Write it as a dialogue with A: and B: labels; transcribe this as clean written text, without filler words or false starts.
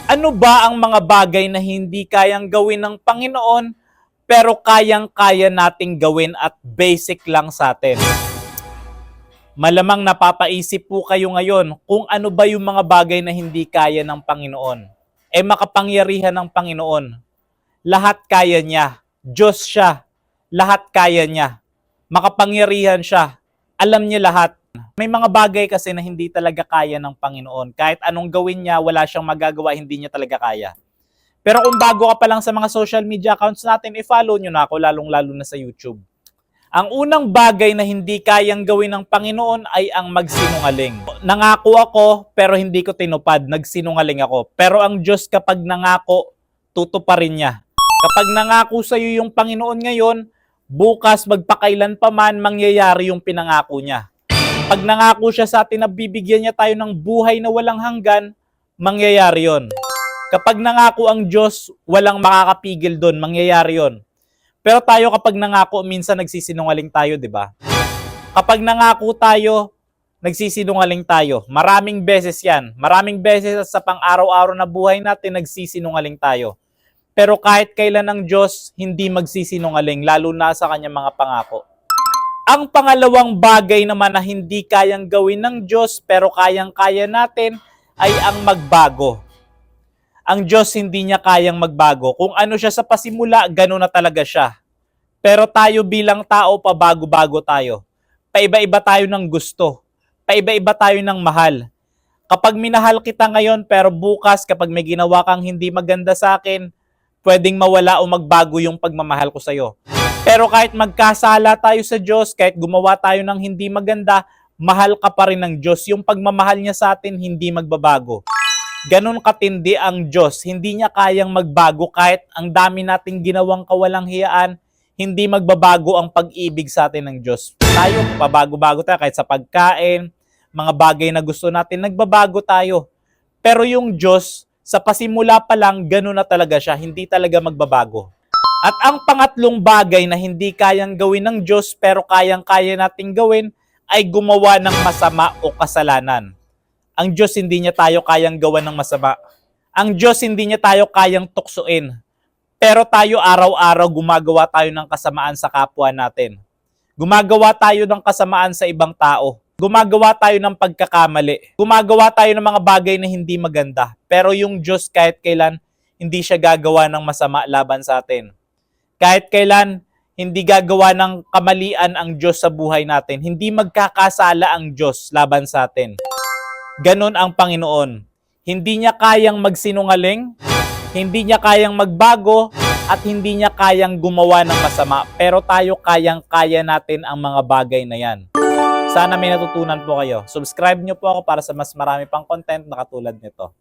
A: Ano ba ang mga bagay na hindi kayang gawin ng Panginoon pero kayang-kaya nating gawin at basic lang sa atin? Malamang napapaisip po kayo ngayon kung ano ba yung mga bagay na hindi kaya ng Panginoon. Makapangyarihan ng Panginoon. Lahat kaya niya. Diyos siya. Lahat kaya niya. Makapangyarihan siya. Alam niya lahat. May mga bagay kasi na hindi talaga kaya ng Panginoon. Kahit anong gawin niya, wala siyang magagawa, hindi niya talaga kaya. Pero kung bago ka pa lang sa mga social media accounts natin, i-follow nyo na ako, lalong-lalo na sa YouTube. Ang unang bagay na hindi kayang gawin ng Panginoon ay ang magsinungaling. Nangako ako, pero hindi ko tinupad. Nagsinungaling ako. Pero ang Diyos kapag nangako, tutuparin niya. Kapag nangako sa iyo yung Panginoon ngayon, bukas magpakailan pa man mangyayari yung pinangako niya. Pag nangako siya sa atin na bibigyan niya tayo ng buhay na walang hanggan, mangyayari yon. Kapag nangako ang Diyos, walang makakapigil doon, mangyayari yon. Pero tayo kapag nangako, minsan nagsisinungaling tayo, di ba? Kapag nangako tayo, nagsisinungaling tayo. Maraming beses yan. Maraming beses sa pang-araw-araw na buhay natin, nagsisinungaling tayo. Pero kahit kailan ng Diyos, hindi magsisinungaling, lalo na sa kanyang mga pangako. Ang pangalawang bagay naman na hindi kayang gawin ng Diyos, pero kayang-kaya natin, ay ang magbago. Ang Diyos hindi niya kayang magbago. Kung ano siya sa pasimula, gano'n na talaga siya. Pero tayo bilang tao, pabago-bago tayo. Paiba-iba tayo ng gusto. Paiba-iba tayo ng mahal. Kapag minahal kita ngayon, pero bukas kapag may ginawa kang hindi maganda sa akin, pwedeng mawala o magbago yung pagmamahal ko sa'yo. Pero kahit magkasala tayo sa Diyos, kahit gumawa tayo ng hindi maganda, mahal ka pa rin ng Diyos. Yung pagmamahal niya sa atin, hindi magbabago. Ganon katindi ang Diyos. Hindi niya kayang magbago kahit ang dami nating ginawang kawalang hiyaan, hindi magbabago ang pag-ibig sa atin ng Diyos. Tayo, pabago-bago tayo kahit sa pagkain, mga bagay na gusto natin, nagbabago tayo. Pero yung Diyos, sa pasimula pa lang, ganon na talaga siya, hindi talaga magbabago. At ang pangatlong bagay na hindi kayang gawin ng Diyos pero kayang-kaya nating gawin ay gumawa ng masama o kasalanan. Ang Diyos hindi niya tayo kayang gawan ng masama. Ang Diyos hindi niya tayo kayang tuksuin. Pero tayo araw-araw gumagawa tayo ng kasamaan sa kapwa natin. Gumagawa tayo ng kasamaan sa ibang tao. Gumagawa tayo ng pagkakamali. Gumagawa tayo ng mga bagay na hindi maganda. Pero yung Diyos kahit kailan hindi siya gagawa ng masama laban sa atin. Kahit kailan hindi gagawa ng kamalian ang Diyos sa buhay natin. Hindi magkakasala ang Diyos laban sa atin. Ganon ang Panginoon. Hindi niya kayang magsinungaling, hindi niya kayang magbago, at hindi niya kayang gumawa ng masama. Pero tayo kayang-kaya natin ang mga bagay na yan. Sana may natutunan po kayo. Subscribe niyo po ako para sa mas marami pang content na katulad nito.